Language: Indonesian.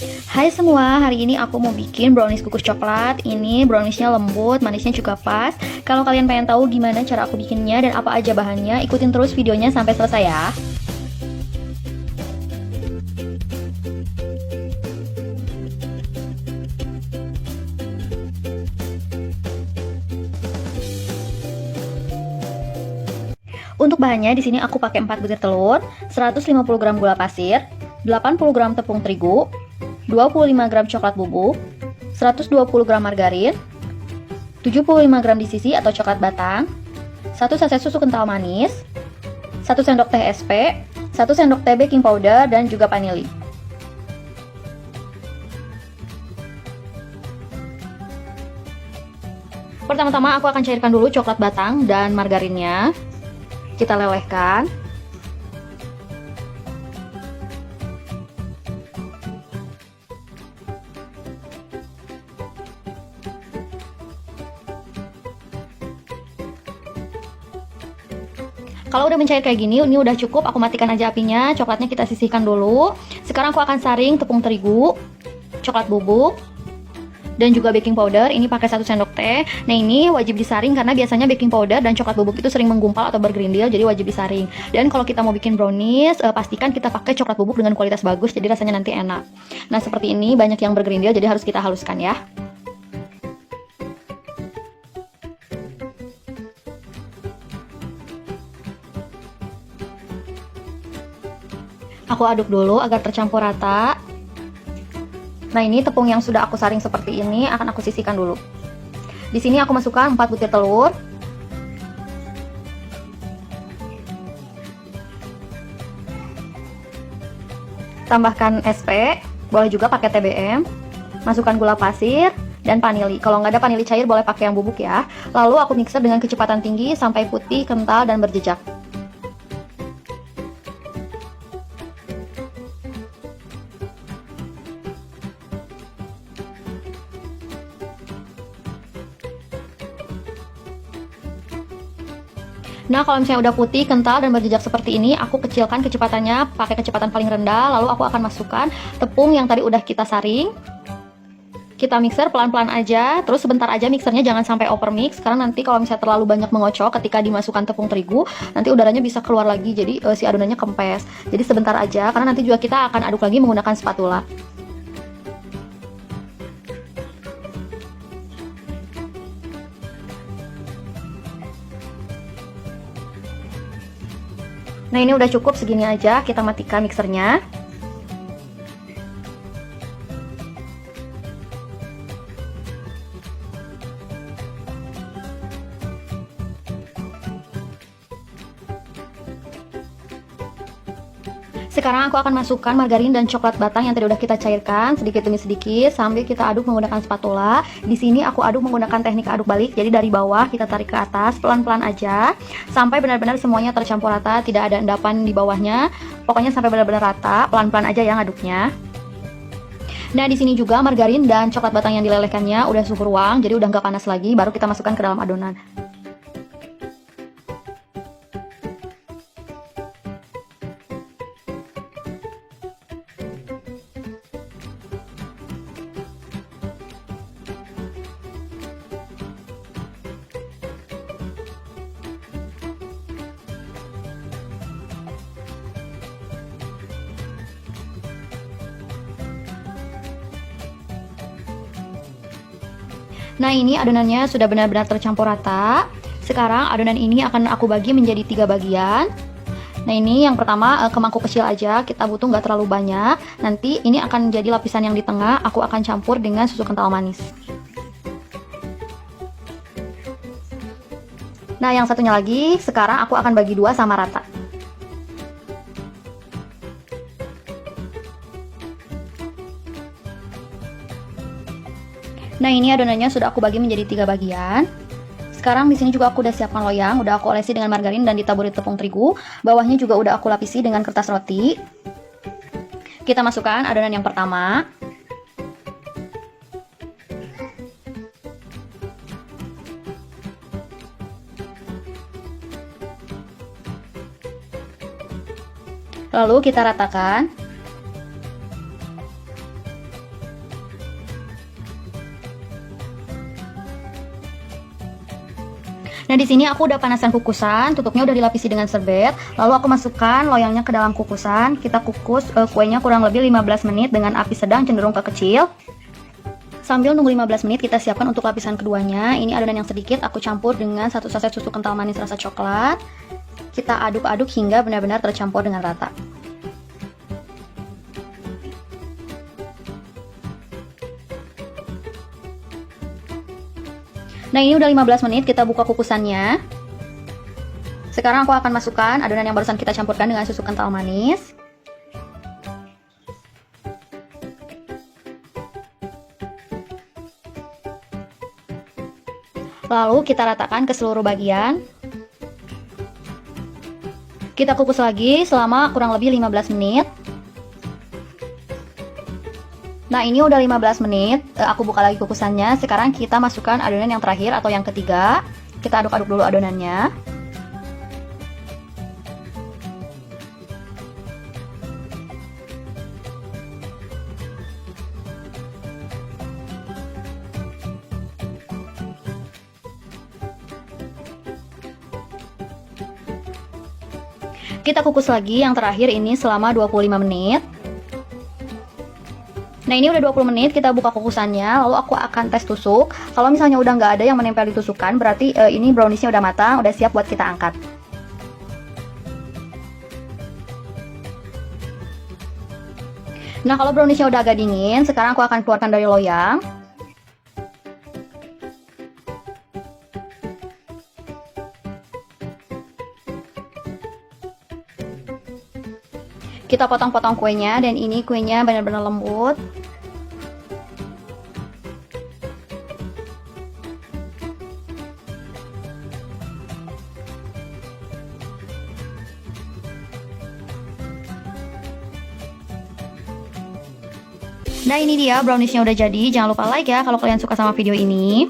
Hai semua, hari ini aku mau bikin brownies kukus coklat. Ini browniesnya lembut, manisnya juga pas. Kalau kalian pengen tahu gimana cara aku bikinnya dan apa aja bahannya, ikutin terus videonya sampai selesai ya. Untuk bahannya di sini aku pakai 4 butir telur, 150 gram gula pasir, 80 gram tepung terigu, 25 gram coklat bubuk, 120 gram margarin, 75 gram DCC atau coklat batang, 1 saset susu kental manis, 1 sendok teh SP, 1 sendok teh baking powder, dan juga vanili. Pertama-tama aku akan cairkan dulu coklat batang dan margarinnya. Kita lelehkan. Kalau udah mencair kayak gini, ini udah cukup. Aku matikan aja apinya. Coklatnya kita sisihkan dulu. Sekarang aku akan saring tepung terigu, coklat bubuk, dan juga baking powder. Ini pakai 1 sendok teh. Nah, ini wajib disaring karena biasanya baking powder dan coklat bubuk itu sering menggumpal atau bergerindil, jadi wajib disaring. Dan kalau kita mau bikin brownies, pastikan kita pakai coklat bubuk dengan kualitas bagus, jadi rasanya nanti enak. Nah, seperti ini banyak yang bergerindil, jadi harus kita haluskan ya. Aku aduk dulu agar tercampur rata. Nah, ini tepung yang sudah aku saring seperti ini akan aku sisihkan dulu. Di sini aku masukkan 4 butir telur. Tambahkan SP, boleh juga pakai TBM. Masukkan gula pasir dan vanili. Kalau nggak ada vanili cair boleh pakai yang bubuk ya. Lalu aku mixer dengan kecepatan tinggi sampai putih, kental, dan berjejak. Nah, kalau misalnya udah putih, kental, dan berjejak seperti ini, aku kecilkan kecepatannya pakai kecepatan paling rendah. Lalu aku akan masukkan tepung yang tadi udah kita saring. Kita mixer pelan-pelan aja, terus sebentar aja mixernya, jangan sampai overmix. Karena nanti kalau misalnya terlalu banyak mengocok ketika dimasukkan tepung terigu, nanti udaranya bisa keluar lagi, jadi si adonannya kempes. Jadi sebentar aja, karena nanti juga kita akan aduk lagi menggunakan spatula. Nah, ini udah cukup segini aja, kita matikan mixernya. Sekarang aku akan masukkan margarin dan coklat batang yang tadi udah kita cairkan sedikit demi sedikit sambil kita aduk menggunakan spatula. Di sini aku aduk menggunakan teknik aduk balik. Jadi dari bawah kita tarik ke atas pelan-pelan aja sampai benar-benar semuanya tercampur rata, tidak ada endapan di bawahnya. Pokoknya sampai benar-benar rata, pelan-pelan aja yang aduknya. Nah, di sini juga margarin dan coklat batang yang dilelehkannya udah suhu ruang, jadi udah nggak panas lagi. Baru kita masukkan ke dalam adonan. Nah, ini adonannya sudah benar-benar tercampur rata. Sekarang adonan ini akan aku bagi menjadi 3 bagian. Nah, ini yang pertama ke mangkuk kecil aja, kita butuh nggak terlalu banyak. Nanti ini akan jadi lapisan yang di tengah, aku akan campur dengan susu kental manis. Nah, yang satunya lagi, sekarang aku akan bagi 2 sama rata. Nah, ini adonannya sudah aku bagi menjadi 3 bagian. Sekarang di sini juga aku udah siapkan loyang, udah aku olesi dengan margarin dan ditaburi tepung terigu. Bawahnya juga udah aku lapisi dengan kertas roti. Kita masukkan adonan yang pertama. Lalu kita ratakan. Nah, di sini aku udah panasan kukusan, tutupnya udah dilapisi dengan serbet. Lalu aku masukkan loyangnya ke dalam kukusan. Kita kukus kuenya kurang lebih 15 menit dengan api sedang cenderung ke kecil. Sambil nunggu 15 menit, kita siapkan untuk lapisan keduanya. Ini adonan yang sedikit aku campur dengan 1 saset susu kental manis rasa coklat. Kita aduk-aduk hingga benar-benar tercampur dengan rata. Nah, ini udah 15 menit, kita buka kukusannya. Sekarang aku akan masukkan adonan yang barusan kita campurkan dengan susu kental manis. Lalu kita ratakan ke seluruh bagian. Kita kukus lagi selama kurang lebih 15 menit. Nah, ini udah 15 menit, aku buka lagi kukusannya. Sekarang kita masukkan adonan yang terakhir atau yang ketiga. Kita aduk-aduk dulu adonannya. Kita kukus lagi yang terakhir ini selama 25 menit. Nah, ini udah 20 menit, kita buka kukusannya, lalu aku akan tes tusuk. Kalau misalnya udah nggak ada yang menempel di tusukan, berarti ini browniesnya udah matang, udah siap buat kita angkat. Nah, kalau browniesnya udah agak dingin, sekarang aku akan keluarkan dari loyang. Kita potong-potong kuenya, dan ini kuenya benar-benar lembut. Nah, ini dia browniesnya udah jadi. Jangan lupa like ya kalau kalian suka sama video ini.